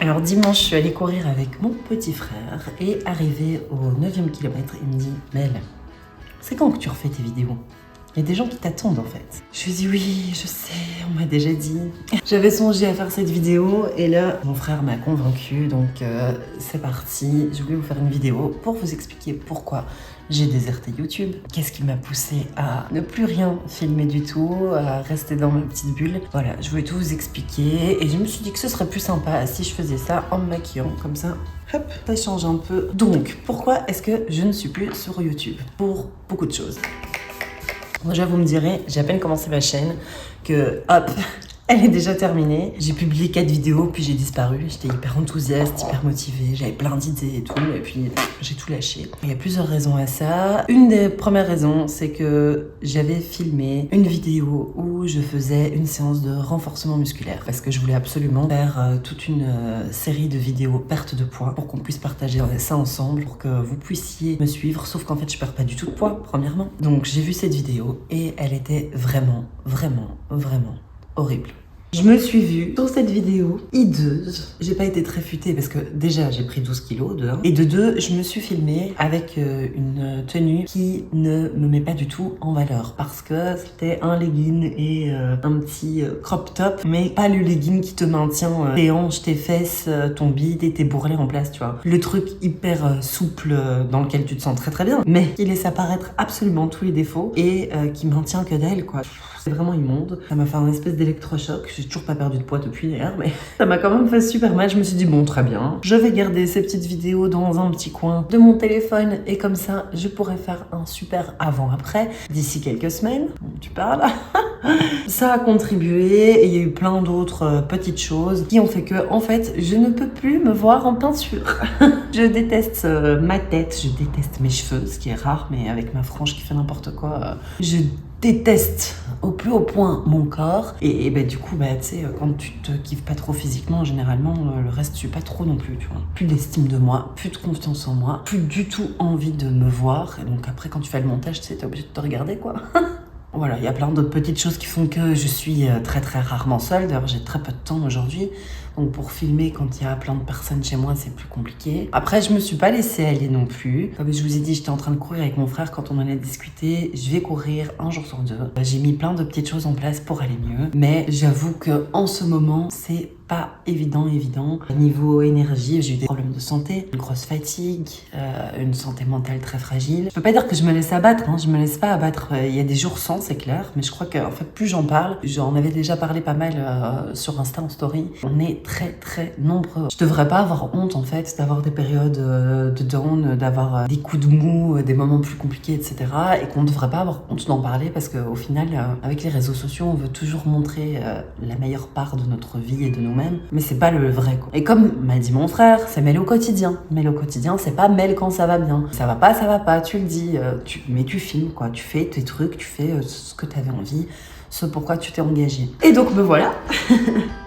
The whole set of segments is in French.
Alors dimanche, je suis allée courir avec mon petit frère et arrivé au 9e kilomètre, il me dit « Mel, c'est quand que tu refais tes vidéos ?» Il y a des gens qui t'attendent en fait. Je lui dis oui, je sais, on m'a déjà dit. J'avais songé à faire cette vidéo et là, mon frère m'a convaincu, donc c'est parti. Je voulais vous faire une vidéo pour vous expliquer pourquoi j'ai déserté YouTube. Qu'est-ce qui m'a poussé à ne plus rien filmer du tout, à rester dans ma petite bulle. Voilà, je voulais tout vous expliquer et je me suis dit que ce serait plus sympa si je faisais ça en me maquillant comme ça. Hop, ça change un peu. Donc, pourquoi est-ce que je ne suis plus sur YouTube? Pour beaucoup de choses. Déjà, vous me direz, j'ai à peine commencé ma chaîne que, hop, elle est déjà terminée. J'ai publié 4 vidéos, puis j'ai disparu. J'étais hyper enthousiaste, hyper motivée, j'avais plein d'idées et tout, et puis j'ai tout lâché. Il y a plusieurs raisons à ça. Une des premières raisons, c'est que j'avais filmé une vidéo où je faisais une séance de renforcement musculaire, parce que je voulais absolument faire toute une série de vidéos perte de poids, pour qu'on puisse partager ça ensemble, pour que vous puissiez me suivre, sauf qu'en fait, je perds pas du tout de poids, premièrement. Donc j'ai vu cette vidéo, et elle était vraiment horrible. Je me suis vue dans cette vidéo hideuse. J'ai pas été très futée parce que déjà j'ai pris 12 kilos de 1. Et de 2, je me suis filmée avec une tenue qui ne me met pas du tout en valeur. Parce que c'était un legging et un petit crop top. Mais pas le legging qui te maintient tes hanches, tes fesses, ton bide et tes bourrelets en place, tu vois. Le truc hyper souple dans lequel tu te sens très bien. Mais qui laisse apparaître absolument tous les défauts et qui maintient que dalle, quoi. C'est vraiment immonde. Ça m'a fait un espèce d'électrochoc. J'ai toujours pas perdu de poids depuis d'ailleurs, mais ça m'a quand même fait super mal. Je me suis dit, bon, très bien. Je vais garder ces petites vidéos dans un petit coin de mon téléphone et comme ça, je pourrais faire un super avant-après d'ici quelques semaines. Tu parles? Ça a contribué et il y a eu plein d'autres petites choses qui ont fait que, en fait, je ne peux plus me voir en peinture. Je déteste ma tête, je déteste mes cheveux, ce qui est rare, mais avec ma frange qui fait n'importe quoi, je déteste au plus haut point mon corps et bah, du coup bah, tu sais quand tu te kiffes pas trop physiquement généralement le reste suit pas trop non plus, tu vois. Plus d'estime de moi, plus de confiance en moi, plus du tout envie de me voir et donc après quand tu fais le montage tu sais t'es obligé de te regarder quoi. Voilà, il y a plein d'autres petites choses qui font que je suis très rarement seule. D'ailleurs, j'ai très peu de temps aujourd'hui. Donc pour filmer quand il y a plein de personnes chez moi, c'est plus compliqué. Après, je me suis pas laissée aller non plus. Comme je vous ai dit, j'étais en train de courir avec mon frère quand on en a discuté. Je vais courir un jour sur 2. J'ai mis plein de petites choses en place pour aller mieux. Mais j'avoue que en ce moment, c'est pas évident. Niveau énergie, j'ai eu des problèmes de santé, une grosse fatigue, une santé mentale très fragile. Je peux pas dire que je me laisse abattre, hein. Je me laisse pas abattre. Il y a des jours sans, c'est clair. Mais je crois que en fait, plus j'en parle, j'en avais déjà parlé pas mal sur Insta en story. On est très nombreux. Je devrais pas avoir honte en fait d'avoir des périodes de down, d'avoir des coups de mou, des moments plus compliqués, etc. Et qu'on devrait pas avoir honte d'en parler parce qu'au final, avec les réseaux sociaux, on veut toujours montrer la meilleure part de notre vie et de nous-mêmes, mais c'est pas le vrai quoi. Et comme m'a dit mon frère, c'est Mel au quotidien. Mel au quotidien, c'est pas Mel quand ça va bien. Ça va pas, tu le dis, mais tu filmes quoi, tu fais tes trucs, tu fais ce que t'avais envie, ce pourquoi tu t'es engagé. Et donc me voilà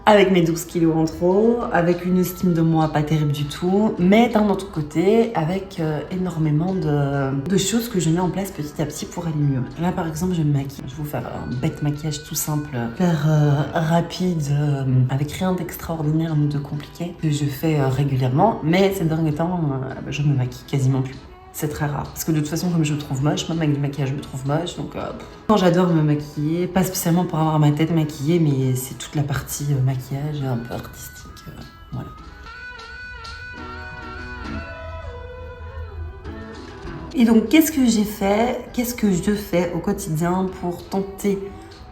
avec mes 12 kilos en trop, avec une estime de moi pas terrible du tout, mais d'un autre côté, avec énormément de choses que je mets en place petit à petit pour aller mieux. Là par exemple, je me maquille. Je vais vous faire un bête maquillage tout simple, hyper rapide, avec rien d'extraordinaire ni de compliqué, que je fais régulièrement, mais ces derniers temps, je me maquille quasiment plus. C'est très rare. Parce que de toute façon, comme je me trouve moche, même avec du maquillage, je me trouve moche. Donc, quand j'adore me maquiller, pas spécialement pour avoir ma tête maquillée, mais c'est toute la partie maquillage un peu artistique. Voilà. Et donc, qu'est-ce que j'ai fait? Qu'est-ce que je fais au quotidien pour tenter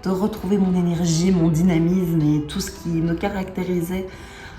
de retrouver mon énergie, mon dynamisme et tout ce qui me caractérisait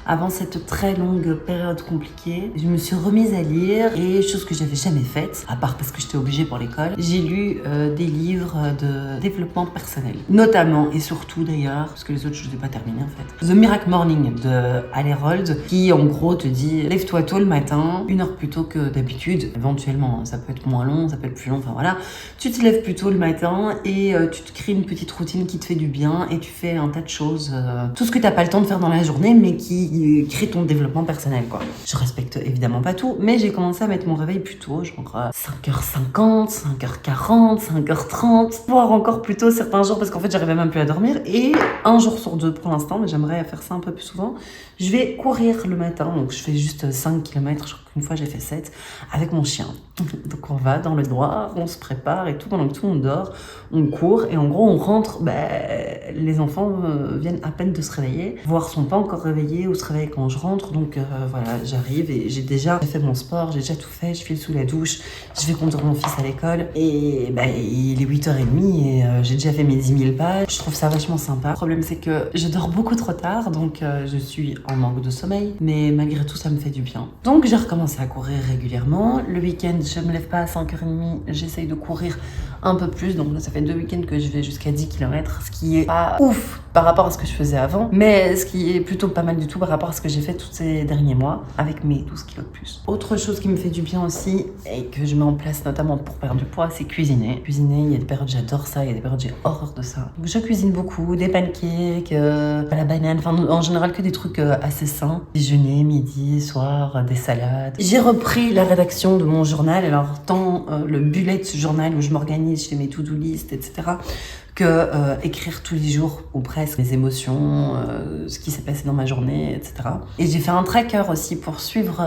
avant cette très longue période compliquée? Je me suis remise à lire et chose que j'avais jamais faite, à part parce que j'étais obligée pour l'école, j'ai lu des livres de développement personnel. Notamment et surtout d'ailleurs, parce que les autres je les ai pas terminés en fait, The Miracle Morning de Hal Herold qui en gros te dit lève-toi tôt le matin, 1 heure plus tôt que d'habitude, éventuellement ça peut être moins long, ça peut être plus long, enfin voilà. Tu te lèves plus tôt le matin et tu te crées une petite routine qui te fait du bien et tu fais un tas de choses, tout ce que t'as pas le temps de faire dans la journée mais qui qui crée ton développement personnel, quoi. Je respecte évidemment pas tout, mais j'ai commencé à mettre mon réveil plus tôt, genre 5h50, 5h40, 5h30, voire encore plus tôt certains jours, parce qu'en fait j'arrivais même plus à dormir. Et un jour sur deux pour l'instant, mais j'aimerais faire ça un peu plus souvent, je vais courir le matin, donc je fais juste 5 km, je crois qu'une fois j'ai fait 7, avec mon chien. Donc on va dans le noir, on se prépare et tout, pendant que tout le monde dort, on court, et en gros on rentre, les enfants viennent à peine de se réveiller, voire sont pas encore réveillés ou se réveillent quand je rentre, donc voilà, j'arrive et j'ai déjà fait mon sport, j'ai déjà tout fait, je file sous la douche, je vais conduire mon fils à l'école, et il est 8h30 et j'ai déjà fait mes 10 000 pas, je trouve ça vachement sympa. Le problème c'est que je dors beaucoup trop tard, donc je suis en manque de sommeil, mais malgré tout ça me fait du bien. Donc j'ai recommencé à courir régulièrement. Le week-end je me lève pas à 5h30, j'essaye de courir un peu plus, donc là ça fait 2 week-ends que je vais jusqu'à 10 km, ce qui est pas ouf par rapport à ce que je faisais avant, mais ce qui est plutôt pas mal du tout par rapport à ce que j'ai fait tous ces derniers mois avec mes 12 kilos de plus. Autre chose qui me fait du bien aussi et que je mets en place notamment pour perdre du poids, c'est cuisiner. Cuisiner, il y a des périodes j'adore ça, il y a des périodes j'ai horreur de ça. Donc, je cuisine beaucoup, des pancakes, à la banane, enfin en général que des trucs assez sains. Déjeuner, midi, soir, des salades. J'ai repris la rédaction de mon journal, alors tant le bullet journal où je m'organise, je fais mes to-do list, etc. que écrire tous les jours ou presque les émotions, ce qui s'est passé dans ma journée, etc. Et j'ai fait un tracker aussi pour suivre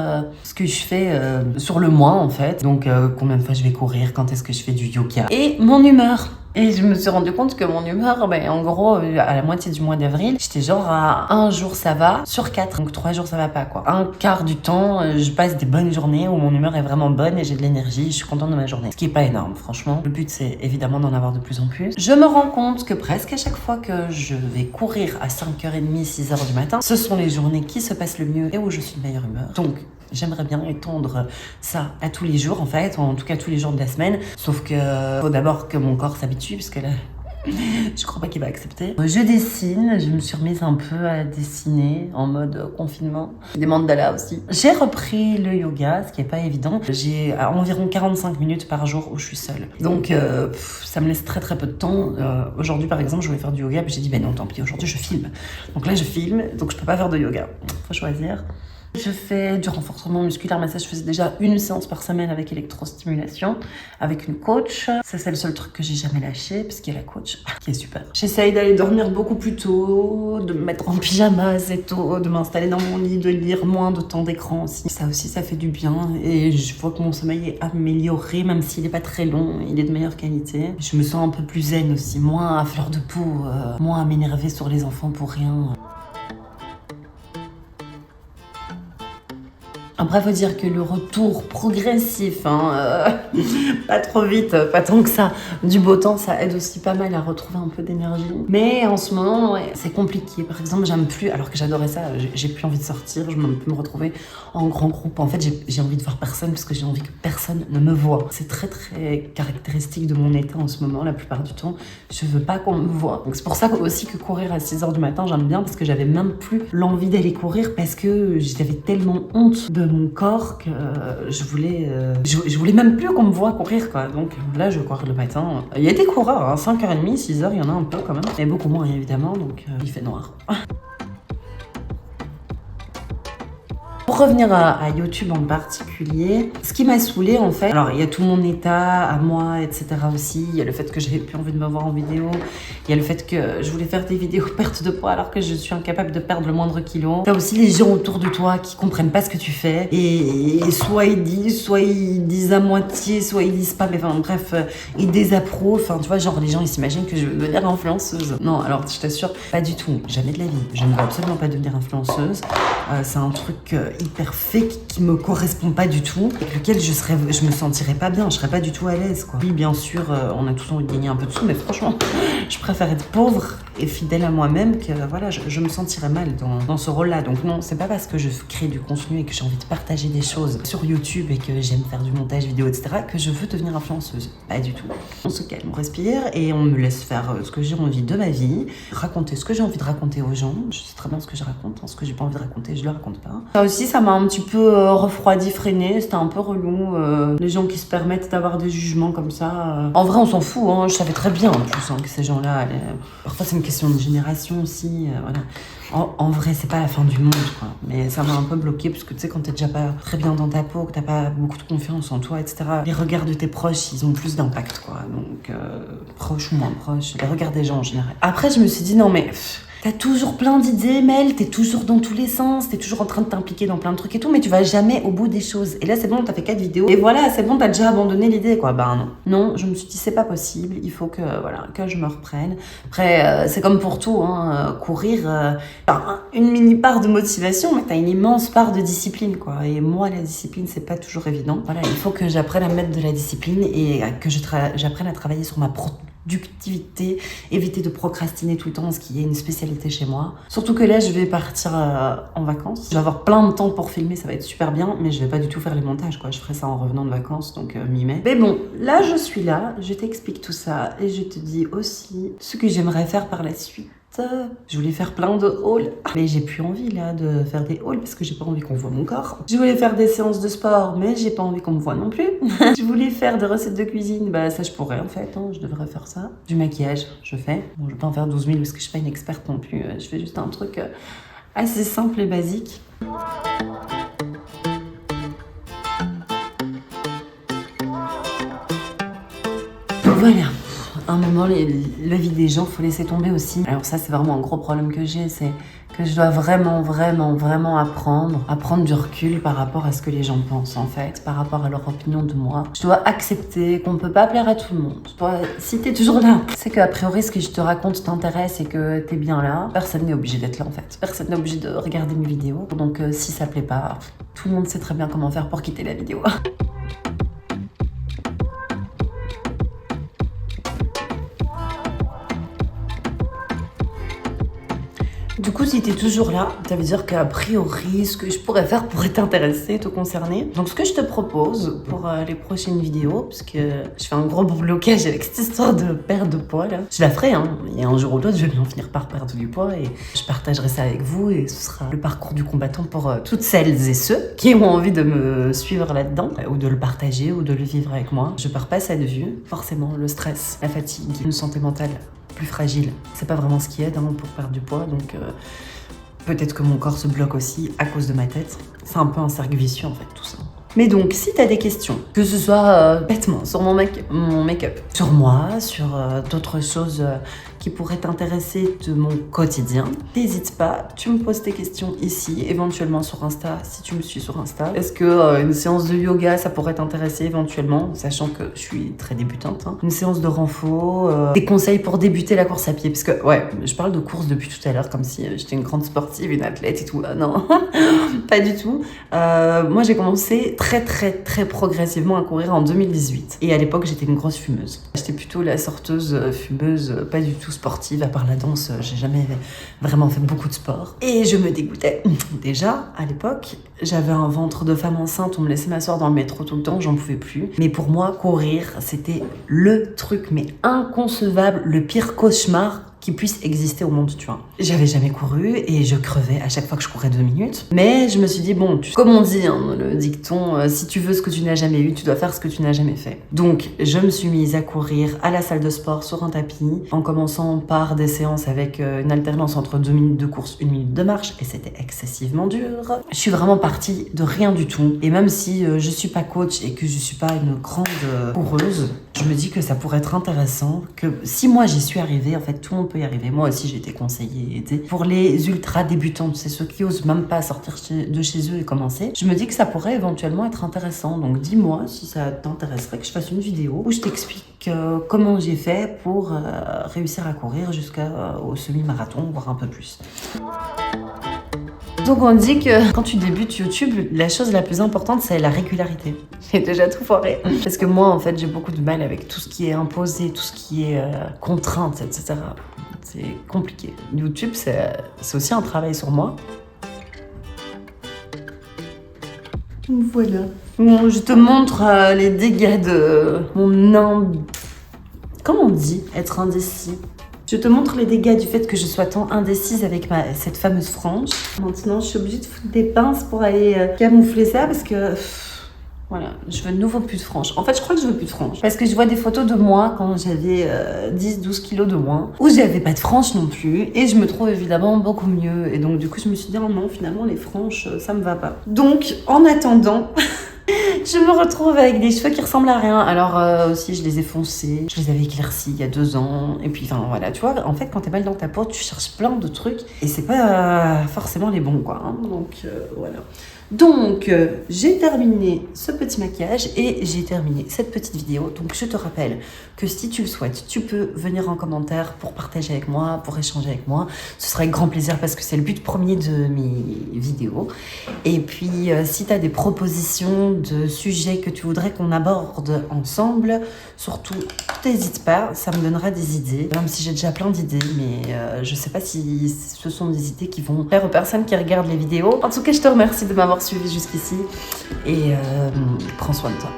ce que je fais sur le mois en fait. Donc combien de fois je vais courir, quand est-ce que je fais du yoga et mon humeur. Et je me suis rendu compte que mon humeur, en gros, à la moitié du mois d'avril, j'étais genre à 1 jour ça va sur 4. Donc 3 jours ça va pas quoi. Un quart du temps, je passe des bonnes journées où mon humeur est vraiment bonne et j'ai de l'énergie, je suis contente de ma journée. Ce qui est pas énorme franchement. Le but c'est évidemment d'en avoir de plus en plus. Je me rends compte que presque à chaque fois que je vais courir à 5h30, 6h du matin, ce sont les journées qui se passent le mieux et où je suis de meilleure humeur. Donc j'aimerais bien étendre ça à tous les jours en fait, en tout cas tous les jours de la semaine. Sauf que faut d'abord que mon corps s'habitue parce que là, je crois pas qu'il va accepter. Je dessine, je me suis remise un peu à dessiner en mode confinement. Des mandalas aussi. J'ai repris le yoga, ce qui est pas évident. J'ai environ 45 minutes par jour où je suis seule. Donc ça me laisse très très peu de temps. Aujourd'hui par exemple, je voulais faire du yoga, puis j'ai dit non tant pis, aujourd'hui je filme. Donc là je filme, donc je peux pas faire de yoga. Faut choisir. Je fais du renforcement musculaire, mais ça je faisais déjà 1 séance par semaine avec électrostimulation, avec une coach. Ça c'est le seul truc que j'ai jamais lâché, parce qu'il y a la coach qui est super. J'essaye d'aller dormir beaucoup plus tôt, de me mettre en pyjama assez tôt, de m'installer dans mon lit, de lire moins de temps d'écran aussi. Ça aussi ça fait du bien et je vois que mon sommeil est amélioré, même s'il n'est pas très long, il est de meilleure qualité. Je me sens un peu plus zen aussi, moins à fleur de peau, moins à m'énerver sur les enfants pour rien. Après, faut dire que le retour progressif, pas trop vite, pas tant que ça, du beau temps, ça aide aussi pas mal à retrouver un peu d'énergie. Mais en ce moment, ouais, c'est compliqué. Par exemple, j'aime plus, alors que j'adorais ça, j'ai plus envie de sortir, je peux me retrouver en grand groupe. En fait, j'ai envie de voir personne parce que j'ai envie que personne ne me voit. C'est très très caractéristique de mon état en ce moment, la plupart du temps. Je veux pas qu'on me voit. Donc c'est pour ça aussi que courir à 6h du matin, j'aime bien parce que j'avais même plus l'envie d'aller courir parce que j'avais tellement honte de mon corps que je voulais même plus qu'on me voit courir quoi. Donc là je cours le matin. Il y a des coureurs, 5h30, 6h, il y en a un peu quand même, mais beaucoup moins évidemment, donc il fait noir. Pour revenir à YouTube en particulier, ce qui m'a saoulée en fait, alors il y a tout mon état à moi, etc. aussi, il y a le fait que j'avais plus envie de me voir en vidéo, il y a le fait que je voulais faire des vidéos perte de poids alors que je suis incapable de perdre le moindre kilo. T'as aussi les gens autour de toi qui comprennent pas ce que tu fais et soit ils disent à moitié, soit ils disent pas, mais enfin bref, ils désapprouvent, enfin tu vois, genre les gens ils s'imaginent que je veux devenir influenceuse. Non, alors je t'assure, pas du tout, jamais de la vie, je ne veux absolument pas devenir influenceuse. C'est un truc hyper fake qui me correspond pas du tout, avec lequel je me sentirais pas bien, je serais pas du tout à l'aise quoi. Oui bien sûr, on a tous envie de gagner un peu de sous, mais franchement, je préfère être pauvre et fidèle à moi-même que voilà, je me sentirais mal dans ce rôle-là. Donc non, c'est pas parce que je crée du contenu et que j'ai envie de partager des choses sur YouTube et que j'aime faire du montage vidéo, etc. que je veux devenir influenceuse. Pas du tout. On se calme, on respire et on me laisse faire ce que j'ai envie de ma vie, raconter ce que j'ai envie de raconter aux gens. Je sais très bien ce que je raconte, ce que j'ai pas envie de raconter, je le raconte pas. Ça aussi, ça ça m'a un petit peu refroidi, freiné. C'était un peu relou. Les gens qui se permettent d'avoir des jugements comme ça. En vrai, on s'en fout. Hein. Je savais très bien en plus que ces gens-là... Parfois, c'est une question de génération aussi. Voilà. En vrai, c'est pas la fin du monde, quoi. Mais ça m'a un peu bloqué parce que tu sais, quand t'es déjà pas très bien dans ta peau, que t'as pas beaucoup de confiance en toi, etc., les regards de tes proches, ils ont plus d'impact, quoi. Donc, proches ou moins proches, les regards des gens en général. Après, je me suis dit, non, mais... T'as toujours plein d'idées, Mel, t'es toujours dans tous les sens, t'es toujours en train de t'impliquer dans plein de trucs et tout, mais tu vas jamais au bout des choses. Et là, c'est bon, t'as fait 4 vidéos. Et voilà, c'est bon, t'as déjà abandonné l'idée, quoi. Ben non. Non, je me suis dit, c'est pas possible, il faut que, voilà, que je me reprenne. Après, c'est comme pour tout, hein, courir, une mini part de motivation, mais t'as une immense part de discipline, quoi. Et moi, la discipline, c'est pas toujours évident. Voilà, il faut que j'apprenne à mettre de la discipline et que j'apprenne à travailler sur ma productivité, éviter de procrastiner tout le temps, ce qui est une spécialité chez moi. Surtout que là, je vais partir en vacances. Je vais avoir plein de temps pour filmer, ça va être super bien, mais je vais pas du tout faire les montages, quoi. Je ferai ça en revenant de vacances, donc mi-mai. Mais bon, là, je suis là, je t'explique tout ça et je te dis aussi ce que j'aimerais faire par la suite. Je voulais faire plein de hauls, mais j'ai plus envie là de faire des hauls parce que j'ai pas envie qu'on voit mon corps. Je voulais faire des séances de sport, mais j'ai pas envie qu'on me voit non plus. Je voulais faire des recettes de cuisine, bah ça je pourrais en fait, hein, je devrais faire ça. Du maquillage, je fais. Bon, je vais pas en faire 12 000 parce que je suis pas une experte non plus. Je fais juste un truc assez simple et basique. Voilà. Un moment, la vie des gens, faut laisser tomber aussi. Alors ça, c'est vraiment un gros problème que j'ai, c'est que je dois vraiment apprendre à prendre du recul par rapport à ce que les gens pensent, en fait, par rapport à leur opinion de moi. Je dois accepter qu'on peut pas plaire à tout le monde. Si t'es toujours là, c'est qu'a priori, ce que je te raconte t'intéresse et que t'es bien là, personne n'est obligé d'être là, en fait. Personne n'est obligé de regarder mes vidéos. Donc, si ça plaît pas, tout le monde sait très bien comment faire pour quitter la vidéo. Du coup, si t'es toujours là, ça veut dire qu'a priori, ce que je pourrais faire pourrait t'intéresser, te concerner. Donc, ce que je te propose pour les prochaines vidéos, parce que je fais un gros blocage avec cette histoire de perte de poids, là. Je la ferai, hein. Il y a un jour ou l'autre, je vais bien finir par perdre du poids et je partagerai ça avec vous et ce sera le parcours du combattant pour toutes celles et ceux qui ont envie de me suivre là-dedans ou de le partager ou de le vivre avec moi. Je perds pas ça de vue. Forcément, le stress, la fatigue, une santé mentale plus fragile. C'est pas vraiment ce qui aide pour perdre du poids, donc peut-être que mon corps se bloque aussi à cause de ma tête. C'est un peu un cercle vicieux en fait tout ça. Mais donc, si t'as des questions, que ce soit bêtement sur mon make-up, sur moi, sur d'autres choses qui pourraient t'intéresser de mon quotidien, n'hésite pas, tu me poses tes questions ici, éventuellement sur Insta, si tu me suis sur Insta. Est-ce que une séance de yoga, ça pourrait t'intéresser éventuellement, sachant que je suis très débutante, hein. Une séance de renfo, des conseils pour débuter la course à pied, parce que, ouais, je parle de course depuis tout à l'heure, comme si j'étais une grande sportive, une athlète et tout. Non, pas du tout. Moi, j'ai commencé très progressivement à courir en 2018. Et à l'époque, j'étais une grosse fumeuse. J'étais plutôt la sorteuse fumeuse, pas du tout sportive. À part la danse, j'ai jamais vraiment fait beaucoup de sport. Et je me dégoûtais. Déjà, à l'époque, j'avais un ventre de femme enceinte. On me laissait m'asseoir dans le métro tout le temps, j'en pouvais plus. Mais pour moi, courir, c'était le truc, mais inconcevable, le pire cauchemar qui puisse exister au monde, tu vois. J'avais jamais couru et je crevais à chaque fois que je courais 2 minutes. Mais je me suis dit, bon, comme on dit, hein, le dicton, si tu veux ce que tu n'as jamais eu, tu dois faire ce que tu n'as jamais fait. Donc, je me suis mise à courir à la salle de sport sur un tapis, en commençant par des séances avec une alternance entre 2 minutes de course, 1 minute de marche, et c'était excessivement dur. Je suis vraiment partie de rien du tout. Et même si je suis pas coach et que je suis pas une grande coureuse, je me dis que ça pourrait être intéressant, que si moi j'y suis arrivée, en fait, tout le monde peut y arriver. Moi aussi, j'ai été conseillée. Pour les ultra débutants, c'est ceux qui osent même pas sortir de chez eux et commencer, je me dis que ça pourrait éventuellement être intéressant. Donc, dis-moi si ça t'intéresserait que je fasse une vidéo où je t'explique comment j'ai fait pour réussir à courir jusqu'au semi-marathon, voire un peu plus. Donc on dit que quand tu débutes YouTube, la chose la plus importante, c'est la régularité. J'ai déjà tout foiré. Parce que moi, en fait, j'ai beaucoup de mal avec tout ce qui est imposé, tout ce qui est contrainte, etc. C'est compliqué. YouTube, c'est aussi un travail sur moi. Voilà. Bon, je te montre les dégâts de mon Comment on dit être indécis? Je te montre les dégâts du fait que je sois tant indécise avec cette fameuse frange. Maintenant, je suis obligée de foutre des pinces pour aller camoufler ça parce que... Voilà, je veux de nouveau plus de franges. En fait, je crois que je veux plus de franges. Parce que je vois des photos de moi quand j'avais 10-12 kilos de moins, où j'avais pas de franges non plus, et je me trouve évidemment beaucoup mieux. Et donc, du coup, je me suis dit, oh non, finalement, les franges, ça me va pas. Donc, en attendant... Je me retrouve avec des cheveux qui ressemblent à rien. Alors aussi, je les ai foncés, je les avais éclaircis il y a 2 ans. Et puis, enfin voilà, tu vois, en fait, quand t'es mal dans ta peau, tu cherches plein de trucs. Et c'est pas forcément les bons, quoi. Hein. Donc, voilà. Donc, j'ai terminé ce petit maquillage et j'ai terminé cette petite vidéo. Donc, je te rappelle que si tu le souhaites, tu peux venir en commentaire pour partager avec moi, pour échanger avec moi. Ce sera avec grand plaisir parce que c'est le but premier de mes vidéos. Et puis, si tu as des propositions de sujets que tu voudrais qu'on aborde ensemble, surtout, n'hésite pas, ça me donnera des idées. Même si j'ai déjà plein d'idées, mais je sais pas si ce sont des idées qui vont plaire aux personnes qui regardent les vidéos. En tout cas, je te remercie de m'avoir suivi jusqu'ici et prends soin de toi.